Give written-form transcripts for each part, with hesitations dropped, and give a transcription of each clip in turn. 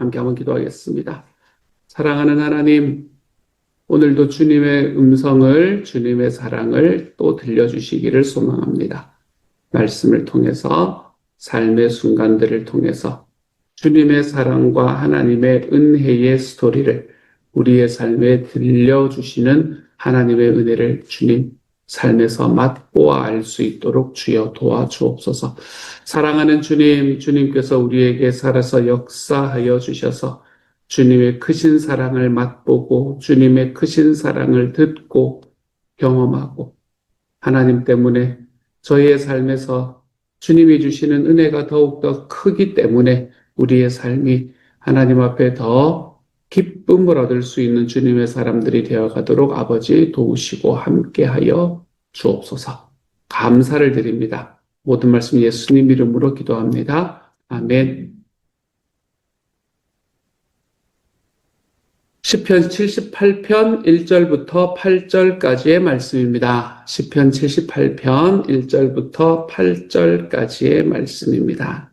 함께 한번 기도하겠습니다. 사랑하는 하나님, 오늘도 주님의 음성을, 주님의 사랑을 또 들려주시기를 소망합니다. 말씀을 통해서, 삶의 순간들을 통해서 주님의 사랑과 하나님의 은혜의 스토리를 우리의 삶에 들려주시는 하나님의 은혜를 주님 삶에서 맛보아 알 수 있도록 주여 도와주옵소서. 사랑하는 주님, 주님께서 우리에게 살아서 역사하여 주셔서 주님의 크신 사랑을 맛보고 주님의 크신 사랑을 듣고 경험하고 하나님 때문에 저희의 삶에서 주님이 주시는 은혜가 더욱더 크기 때문에 우리의 삶이 하나님 앞에 더 기쁨을 얻을 수 있는 주님의 사람들이 되어가도록 아버지 도우시고 함께하여 주옵소서. 감사를 드립니다. 모든 말씀 예수님 이름으로 기도합니다. 아멘. 시편 78편 1절부터 8절까지의 말씀입니다. 시편 78편 1절부터 8절까지의 말씀입니다.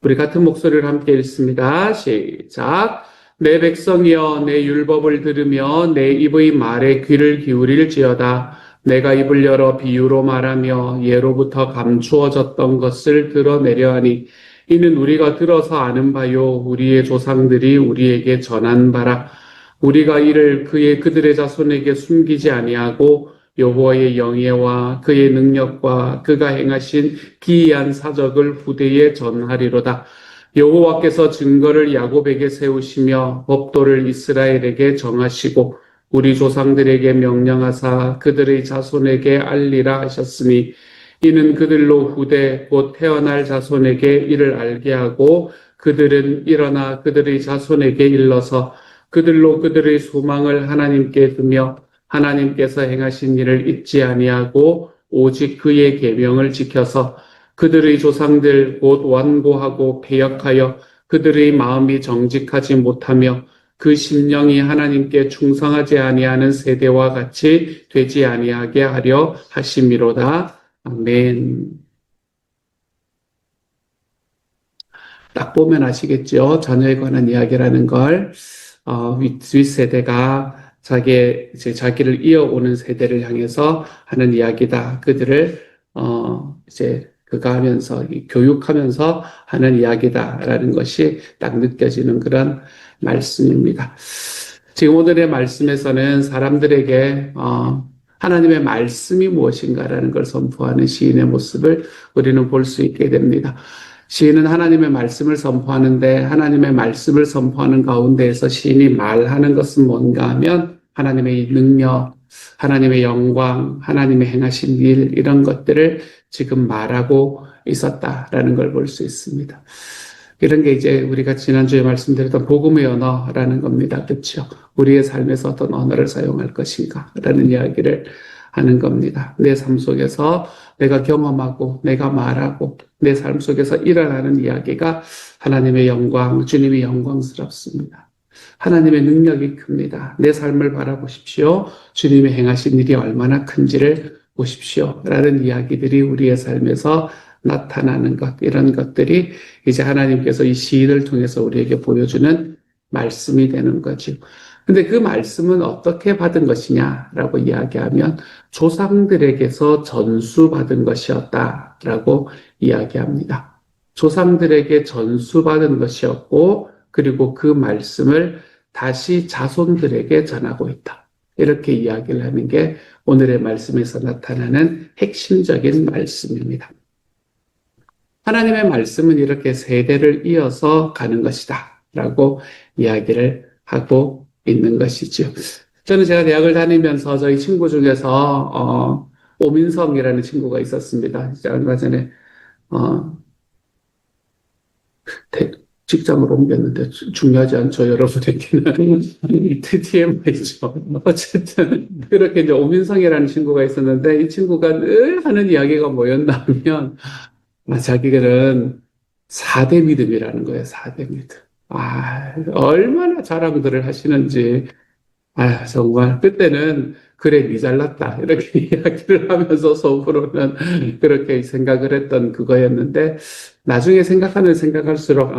우리 같은 목소리를 함께 읽습니다. 시작. 내 백성이여 내 율법을 들으며 내 입의 말에 귀를 기울일지어다. 내가 입을 열어 비유로 말하며 예로부터 감추어졌던 것을 드러내려 하니 이는 우리가 들어서 아는 바요 우리의 조상들이 우리에게 전한 바라. 우리가 이를 그들의 자손에게 숨기지 아니하고 여호와의 영예와 그의 능력과 그가 행하신 기이한 사적을 후대에 전하리로다. 여호와께서 증거를 야곱에게 세우시며 법도를 이스라엘에게 정하시고 우리 조상들에게 명령하사 그들의 자손에게 알리라 하셨으니 이는 그들로 후대 곧 태어날 자손에게 이를 알게 하고 그들은 일어나 그들의 자손에게 일러서 그들로 그들의 소망을 하나님께 두며 하나님께서 행하신 일을 잊지 아니하고 오직 그의 계명을 지켜서 그들의 조상들 곧 완고하고 패역하여 그들의 마음이 정직하지 못하며 그 심령이 하나님께 충성하지 아니하는 세대와 같이 되지 아니하게 하려 하심이로다. 아멘. 딱 보면 아시겠죠? 자녀에 관한 이야기라는 걸 윗세대가 자기를 이어오는 세대를 향해서 하는 이야기다. 그들을 그가 하면서 교육하면서 하는 이야기다라는 것이 딱 느껴지는 그런 말씀입니다. 지금 오늘의 말씀에서는 사람들에게 하나님의 말씀이 무엇인가라는 걸 선포하는 시인의 모습을 우리는 볼 수 있게 됩니다. 시인은 하나님의 말씀을 선포하는데 하나님의 말씀을 선포하는 가운데에서 시인이 말하는 것은 뭔가 하면 하나님의 능력, 하나님의 영광, 하나님의 행하신 일 이런 것들을 지금 말하고 있었다라는 걸 볼 수 있습니다. 이런 게 이제 우리가 지난주에 말씀드렸던 복음의 언어라는 겁니다. 그렇죠? 우리의 삶에서 어떤 언어를 사용할 것인가 라는 이야기를 하는 겁니다. 내 삶 속에서 내가 경험하고 내가 말하고 내 삶 속에서 일어나는 이야기가 하나님의 영광, 주님이 영광스럽습니다. 하나님의 능력이 큽니다. 내 삶을 바라보십시오. 주님이 행하신 일이 얼마나 큰지를 보십시오. 라는 이야기들이 우리의 삶에서 나타나는 것, 이런 것들이 이제 하나님께서 이 시인을 통해서 우리에게 보여주는 말씀이 되는 거죠. 근데 그 말씀은 어떻게 받은 것이냐라고 이야기하면 조상들에게서 전수받은 것이었다라고 이야기합니다. 조상들에게 전수받은 것이었고 그리고 그 말씀을 다시 자손들에게 전하고 있다. 이렇게 이야기를 하는 게 오늘의 말씀에서 나타나는 핵심적인 말씀입니다. 하나님의 말씀은 이렇게 세대를 이어서 가는 것이다 라고 이야기를 하고 있는 것이죠. 저는 제가 대학을 다니면서 저희 친구 중에서 오민성이라는 친구가 있었습니다. 얼마 전에 직장을 옮겼는데 중요하지 않죠, 여러분에게는. TMI죠. 어쨌든 그렇게 이제 오민성이라는 친구가 있었는데 이 친구가 늘 하는 이야기가 뭐였냐면 자기들은 4대 믿음이라는 거예요. 4대 믿음. 얼마나 자랑들을 하시는지. 정말 그때는 그래 니 잘났다 이렇게 이야기를 하면서 속으로는 그렇게 생각을 했던 그거였는데 나중에 생각할수록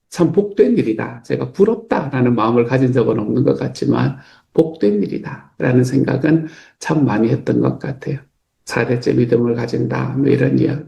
참 복된 일이다. 제가 부럽다라는 마음을 가진 적은 없는 것 같지만 복된 일이다라는 생각은 참 많이 했던 것 같아요. 4대째 믿음을 가진다. 뭐 이런 이야기.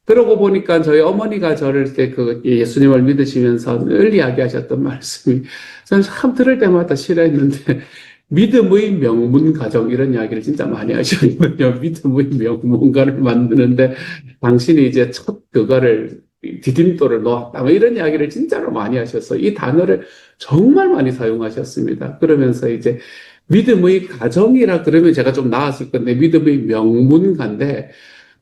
그러고 보니까 저희 어머니가 저를 때 그 예수님을 믿으시면서 늘 이야기하셨던 말씀이 저는 참 들을 때마다 싫어했는데 믿음의 명문 가정 이런 이야기를 진짜 많이 하시거든요. 믿음의 명문가를 만드는데 당신이 이제 첫 그거를 디딤돌을 놓았다. 뭐 이런 이야기를 진짜로 많이 하셨어요. 이 단어를 정말 많이 사용하셨습니다. 그러면서 이제 믿음의 가정이라 그러면 제가 좀 나았을 건데 믿음의 명문가인데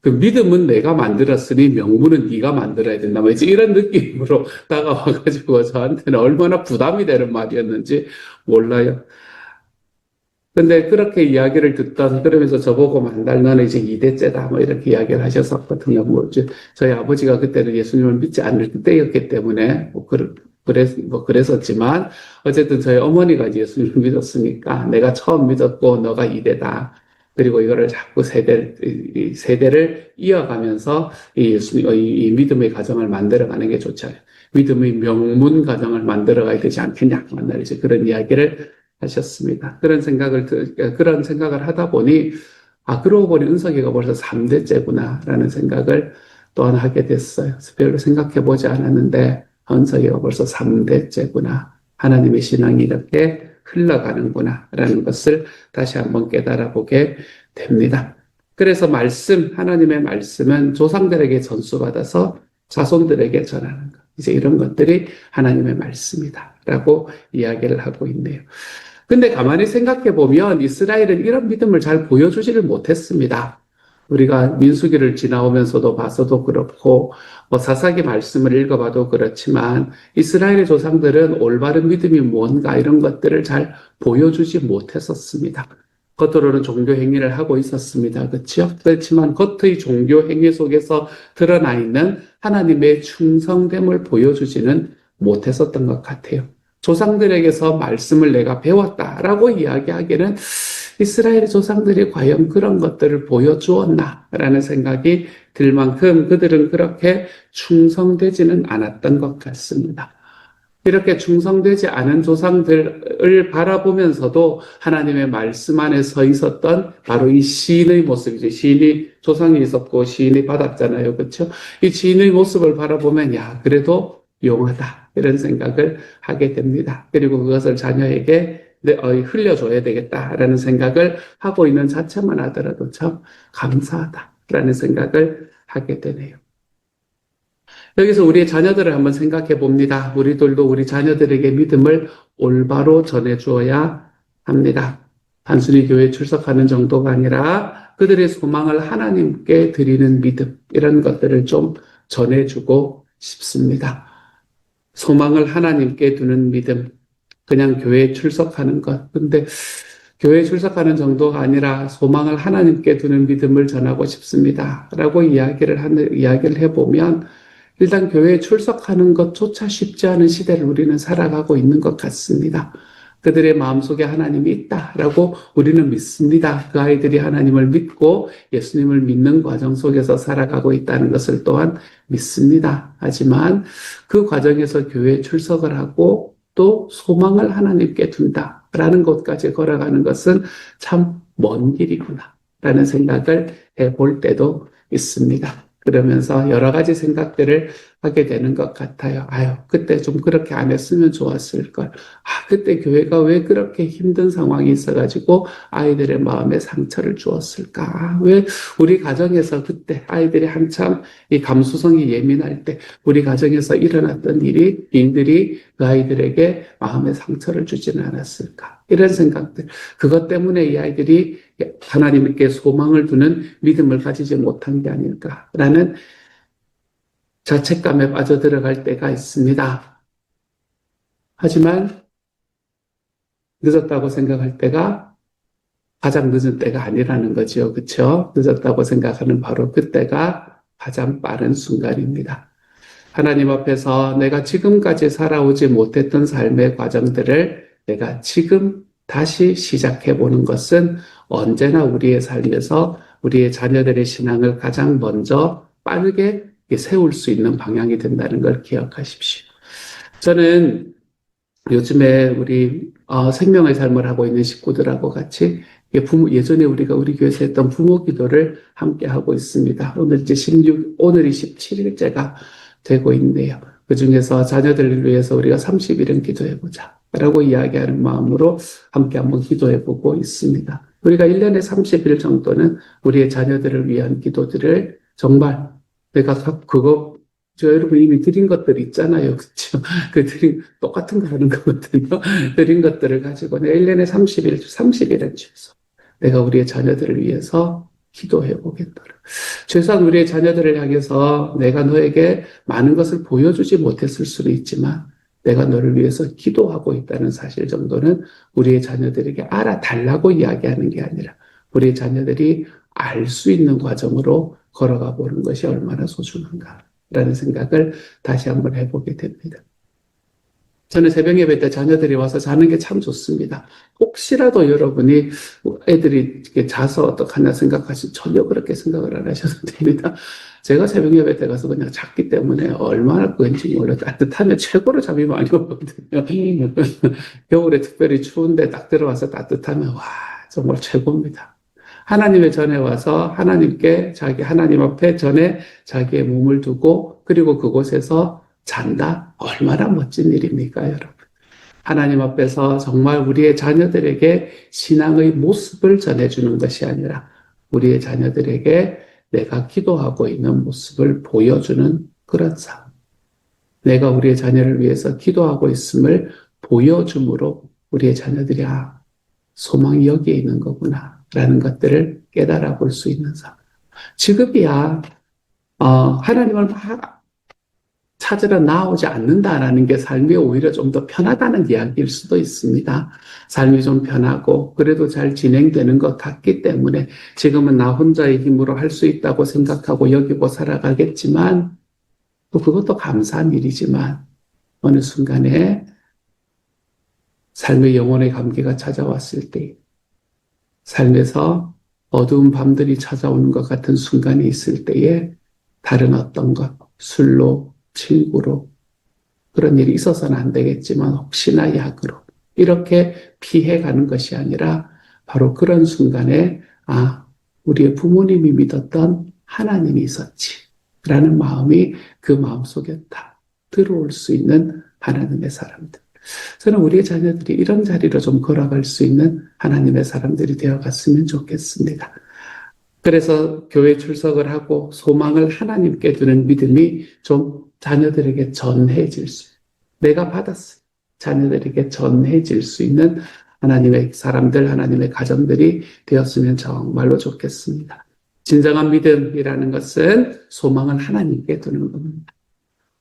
그 믿음은 내가 만들었으니 명분은 네가 만들어야 된다. 뭐 이제 이런 느낌으로 다가와가지고 저한테는 얼마나 부담이 되는 말이었는지 몰라요. 근데 그렇게 이야기를 듣던 그러면서 저보고 만날 너는 이제 2대째다 뭐 이렇게 이야기를 하셨었거든요. 뭐 저희 아버지가 그때는 예수님을 믿지 않을 때였기 때문에 뭐 그랬었지만 어쨌든 저희 어머니가 예수님을 믿었으니까 내가 처음 믿었고 너가 2대다. 그리고 이거를 자꾸 세대를 이어가면서 이 믿음의 가정을 만들어가는 게 좋죠. 믿음의 명문 가정을 만들어가야 되지 않겠냐. 만날 이제 그런 이야기를 하셨습니다. 그런 생각을 하다 보니, 그러고 보니 은석이가 벌써 3대째구나라는 생각을 또한 하게 됐어요. 별로 생각해 보지 않았는데, 은석이가 벌써 3대째구나. 하나님의 신앙이 이렇게 흘러가는구나라는 것을 다시 한번 깨달아 보게 됩니다. 그래서 하나님의 말씀은 조상들에게 전수받아서 자손들에게 전하는 것. 이제 이런 것들이 하나님의 말씀이다라고 이야기를 하고 있네요. 근데 가만히 생각해 보면 이스라엘은 이런 믿음을 잘 보여주지를 못했습니다. 우리가 민수기를 지나오면서도 봐서도 그렇고, 뭐 사사기 말씀을 읽어봐도 그렇지만, 이스라엘의 조상들은 올바른 믿음이 뭔가 이런 것들을 잘 보여주지 못했었습니다. 겉으로는 종교 행위를 하고 있었습니다. 그렇죠? 그렇지만 겉의 종교 행위 속에서 드러나 있는 하나님의 충성됨을 보여주지는 못했었던 것 같아요. 조상들에게서 말씀을 내가 배웠다라고 이야기하기는 이스라엘의 조상들이 과연 그런 것들을 보여주었나라는 생각이 들 만큼 그들은 그렇게 충성되지는 않았던 것 같습니다. 이렇게 충성되지 않은 조상들을 바라보면서도 하나님의 말씀 안에 서 있었던 바로 이 시인의 모습이죠. 시인이 조상이 있었고 시인이 받았잖아요. 그렇죠? 이 시인의 모습을 바라보면 그래도 용하다. 이런 생각을 하게 됩니다. 그리고 그것을 자녀에게 흘려줘야 되겠다라는 생각을 하고 있는 자체만 하더라도 참 감사하다라는 생각을 하게 되네요. 여기서 우리의 자녀들을 한번 생각해 봅니다. 우리들도 우리 자녀들에게 믿음을 올바로 전해 주어야 합니다. 단순히 교회에 출석하는 정도가 아니라 그들의 소망을 하나님께 드리는 믿음, 이런 것들을 좀 전해주고 싶습니다. 소망을 하나님께 두는 믿음, 그냥 교회에 출석하는 것. 근데 교회에 출석하는 정도가 아니라 소망을 하나님께 두는 믿음을 전하고 싶습니다. 라고 이야기를 해보면 일단 교회에 출석하는 것조차 쉽지 않은 시대를 우리는 살아가고 있는 것 같습니다. 그들의 마음속에 하나님이 있다라고 우리는 믿습니다. 그 아이들이 하나님을 믿고 예수님을 믿는 과정 속에서 살아가고 있다는 것을 또한 믿습니다. 하지만 그 과정에서 교회에 출석을 하고 또 소망을 하나님께 둔다라는 것까지 걸어가는 것은 참 먼 길이구나라는 생각을 해볼 때도 있습니다. 그러면서 여러 가지 생각들을 하게 되는 것 같아요. 그때 좀 그렇게 안 했으면 좋았을 걸. 그때 교회가 왜 그렇게 힘든 상황이 있어가지고 아이들의 마음에 상처를 주었을까? 왜 우리 가정에서 그때 아이들이 한참 이 감수성이 예민할 때 우리 가정에서 일어났던 일들이 그 아이들에게 마음에 상처를 주지는 않았을까? 이런 생각들. 그것 때문에 이 아이들이 하나님께 소망을 두는 믿음을 가지지 못한 게 아닐까라는 자책감에 빠져들어갈 때가 있습니다. 하지만 늦었다고 생각할 때가 가장 늦은 때가 아니라는 거죠. 그렇죠? 늦었다고 생각하는 바로 그때가 가장 빠른 순간입니다. 하나님 앞에서 내가 지금까지 살아오지 못했던 삶의 과정들을 내가 지금 다시 시작해 보는 것은 언제나 우리의 삶에서 우리의 자녀들의 신앙을 가장 먼저 빠르게 세울 수 있는 방향이 된다는 걸 기억하십시오. 저는 요즘에 우리 생명의 삶을 하고 있는 식구들하고 같이 예전에 우리가 우리 교회에서 했던 부모 기도를 함께 하고 있습니다. 오늘 이제 오늘이 17일째가 되고 있네요. 그 중에서 자녀들을 위해서 우리가 30일은 기도해보자 라고 이야기하는 마음으로 함께 한번 기도해보고 있습니다. 우리가 1년에 30일 정도는 우리의 자녀들을 위한 기도들을 정말 내가 저 여러분 이미 드린 것들 있잖아요. 그렇죠? 똑같은 거 하는 거거든요. 드린 것들을 가지고 내 1년에 30일은 최소. 내가 우리의 자녀들을 위해서 기도해 보겠노라. 최소한 우리의 자녀들을 향해서 내가 너에게 많은 것을 보여주지 못했을 수는 있지만 내가 너를 위해서 기도하고 있다는 사실 정도는 우리의 자녀들에게 알아달라고 이야기하는 게 아니라 우리의 자녀들이 알 수 있는 과정으로 걸어가 보는 것이 얼마나 소중한가라는 생각을 다시 한번 해보게 됩니다. 저는 새벽 예배 때 자녀들이 와서 자는 게 참 좋습니다. 혹시라도 여러분이 애들이 이렇게 자서 어떡하냐 생각하시 전혀 그렇게 생각을 안 하셔도 됩니다. 제가 새벽 예배 때 가서 그냥 잤기 때문에 얼마나 왠지 몰라 따뜻하면 최고로 잠이 많이 오거든요. 겨울에 특별히 추운데 딱 들어와서 따뜻하면 와 정말 최고입니다. 하나님의 전에 와서 하나님 앞에 전에 자기의 몸을 두고 그리고 그곳에서 잔다? 얼마나 멋진 일입니까, 여러분? 하나님 앞에서 정말 우리의 자녀들에게 신앙의 모습을 전해주는 것이 아니라 우리의 자녀들에게 내가 기도하고 있는 모습을 보여주는 그런 삶. 내가 우리의 자녀를 위해서 기도하고 있음을 보여줌으로 우리의 자녀들이 소망이 여기에 있는 거구나 라는 것들을 깨달아 볼 수 있는 삶. 지금이야 하나님을 막 찾으러 나오지 않는다라는 게 삶이 오히려 좀 더 편하다는 이야기일 수도 있습니다. 삶이 좀 편하고 그래도 잘 진행되는 것 같기 때문에 지금은 나 혼자의 힘으로 할 수 있다고 생각하고 여기고 살아가겠지만 또 그것도 감사한 일이지만 어느 순간에 삶의 영혼의 감기가 찾아왔을 때 삶에서 어두운 밤들이 찾아오는 것 같은 순간이 있을 때에 다른 어떤 것, 술로, 친구로 그런 일이 있어서는 안 되겠지만 혹시나 약으로 이렇게 피해가는 것이 아니라 바로 그런 순간에 우리의 부모님이 믿었던 하나님이 있었지 라는 마음이 그 마음속에 다 들어올 수 있는 하나님의 사람들. 저는 우리의 자녀들이 이런 자리로 좀 걸어갈 수 있는 하나님의 사람들이 되어갔으면 좋겠습니다. 그래서 교회 출석을 하고 소망을 하나님께 두는 믿음이 좀 자녀들에게 전해질 수, 내가 받았어요. 자녀들에게 전해질 수 있는 하나님의 사람들, 하나님의 가정들이 되었으면 정말로 좋겠습니다. 진정한 믿음이라는 것은 소망을 하나님께 두는 겁니다.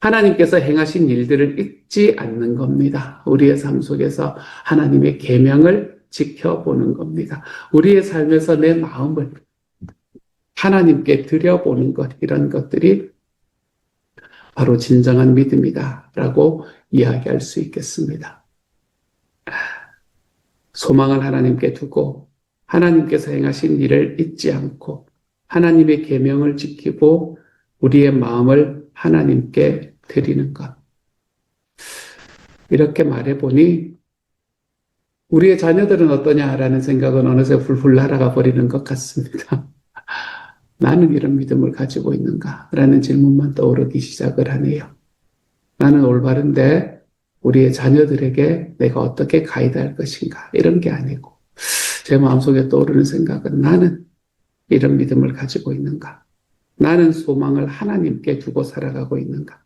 하나님께서 행하신 일들을 잊지 않는 겁니다. 우리의 삶 속에서 하나님의 계명을 지켜보는 겁니다. 우리의 삶에서 내 마음을 하나님께 드려보는 것, 이런 것들이 바로 진정한 믿음이다라고 이야기할 수 있겠습니다. 소망을 하나님께 두고 하나님께서 행하신 일을 잊지 않고 하나님의 계명을 지키고 우리의 마음을 하나님께 드리는 것. 이렇게 말해보니 우리의 자녀들은 어떠냐라는 생각은 어느새 훌훌 날아가 버리는 것 같습니다. 나는 이런 믿음을 가지고 있는가? 라는 질문만 떠오르기 시작을 하네요. 나는 올바른데 우리의 자녀들에게 내가 어떻게 가이드할 것인가? 이런 게 아니고 제 마음속에 떠오르는 생각은 나는 이런 믿음을 가지고 있는가? 나는 소망을 하나님께 두고 살아가고 있는가?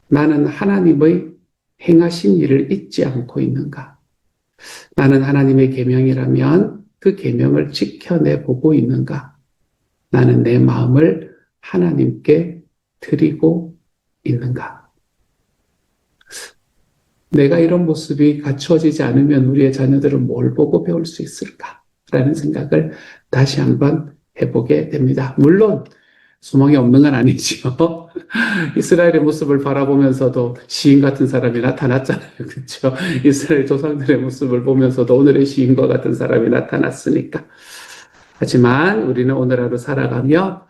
나는 하나님의 행하신 일을 잊지 않고 있는가? 나는 하나님의 계명이라면 그 계명을 지켜내 보고 있는가? 나는 내 마음을 하나님께 드리고 있는가? 내가 이런 모습이 갖추어지지 않으면 우리의 자녀들은 뭘 보고 배울 수 있을까? 라는 생각을 다시 한번 해보게 됩니다. 물론 소망이 없는 건 아니죠. 이스라엘의 모습을 바라보면서도 시인 같은 사람이 나타났잖아요. 그렇죠? 이스라엘 조상들의 모습을 보면서도 오늘의 시인과 같은 사람이 나타났으니까. 하지만 우리는 오늘 하루 살아가며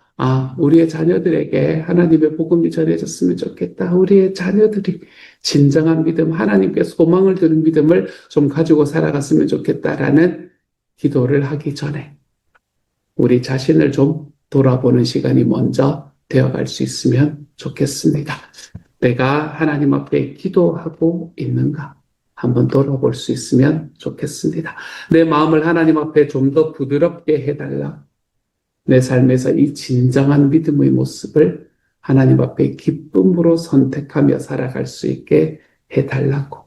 우리의 자녀들에게 하나님의 복음이 전해졌으면 좋겠다. 우리의 자녀들이 진정한 믿음, 하나님께 소망을 두는 믿음을 좀 가지고 살아갔으면 좋겠다라는 기도를 하기 전에 우리 자신을 좀 돌아보는 시간이 먼저 되어갈 수 있으면 좋겠습니다. 내가 하나님 앞에 기도하고 있는가? 한번 돌아볼 수 있으면 좋겠습니다. 내 마음을 하나님 앞에 좀 더 부드럽게 해달라. 내 삶에서 이 진정한 믿음의 모습을 하나님 앞에 기쁨으로 선택하며 살아갈 수 있게 해달라고.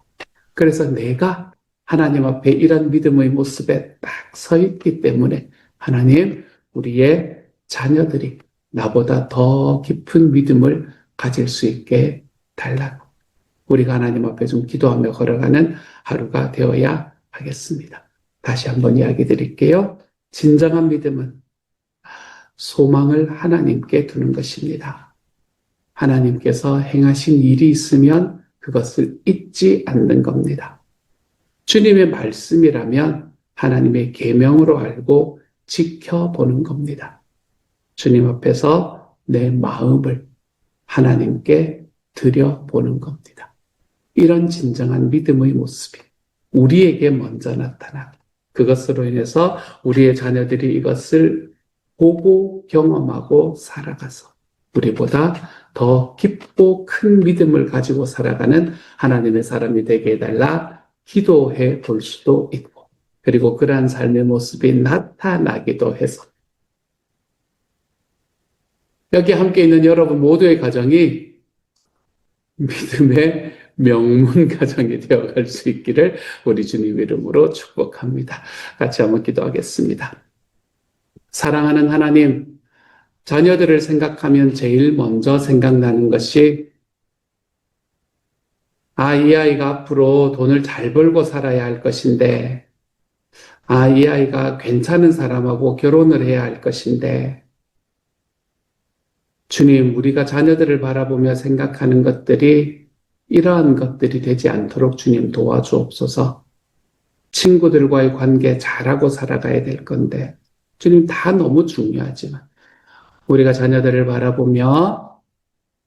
그래서 내가 하나님 앞에 이런 믿음의 모습에 딱 서 있기 때문에 하나님, 우리의 자녀들이 나보다 더 깊은 믿음을 가질 수 있게 달라고. 우리가 하나님 앞에 좀 기도하며 걸어가는 하루가 되어야 하겠습니다. 다시 한번 이야기 드릴게요. 진정한 믿음은 소망을 하나님께 두는 것입니다. 하나님께서 행하신 일이 있으면 그것을 잊지 않는 겁니다. 주님의 말씀이라면 하나님의 계명으로 알고 지켜보는 겁니다. 주님 앞에서 내 마음을 하나님께 드려보는 겁니다. 이런 진정한 믿음의 모습이 우리에게 먼저 나타나고 그것으로 인해서 우리의 자녀들이 이것을 보고 경험하고 살아가서 우리보다 더 깊고 큰 믿음을 가지고 살아가는 하나님의 사람이 되게 해달라 기도해 볼 수도 있고, 그리고 그러한 삶의 모습이 나타나기도 해서 여기 함께 있는 여러분 모두의 가정이 믿음의 명문 가정이 되어갈 수 있기를 우리 주님 이름으로 축복합니다. 같이 한번 기도하겠습니다. 사랑하는 하나님, 자녀들을 생각하면 제일 먼저 생각나는 것이 이 아이가 앞으로 돈을 잘 벌고 살아야 할 것인데, 이 아이가 괜찮은 사람하고 결혼을 해야 할 것인데, 주님, 우리가 자녀들을 바라보며 생각하는 것들이 이러한 것들이 되지 않도록 주님 도와주옵소서. 친구들과의 관계 잘하고 살아가야 될 건데, 주님 다 너무 중요하지만, 우리가 자녀들을 바라보며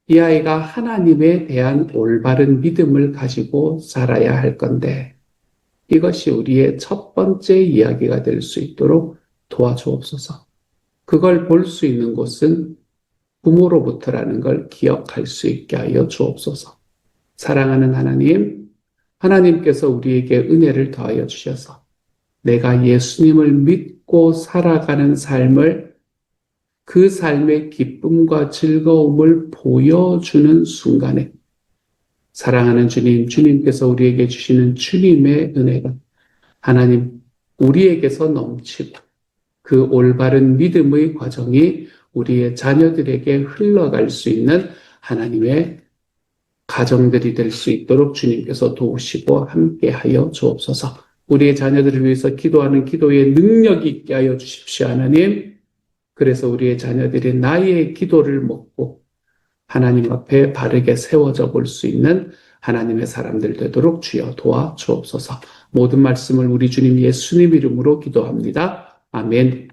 이 아이가 하나님에 대한 올바른 믿음을 가지고 살아야 할 건데, 이것이 우리의 첫 번째 이야기가 될 수 있도록 도와주옵소서. 그걸 볼 수 있는 곳은 부모로부터라는 걸 기억할 수 있게 하여 주옵소서. 사랑하는 하나님, 하나님께서 우리에게 은혜를 더하여 주셔서 내가 예수님을 믿고 살아가는 삶을, 그 삶의 기쁨과 즐거움을 보여주는 순간에 사랑하는 주님, 주님께서 우리에게 주시는 주님의 은혜가 하나님 우리에게서 넘치고 그 올바른 믿음의 과정이 우리의 자녀들에게 흘러갈 수 있는 하나님의 가정들이 될 수 있도록 주님께서 도우시고 함께하여 주옵소서. 우리의 자녀들을 위해서 기도하는 기도의 능력이 있게 하여 주십시오, 하나님. 그래서 우리의 자녀들이 나의 기도를 먹고 하나님 앞에 바르게 세워져 볼 수 있는 하나님의 사람들 되도록 주여 도와 주옵소서. 모든 말씀을 우리 주님 예수님 이름으로 기도합니다. 아멘.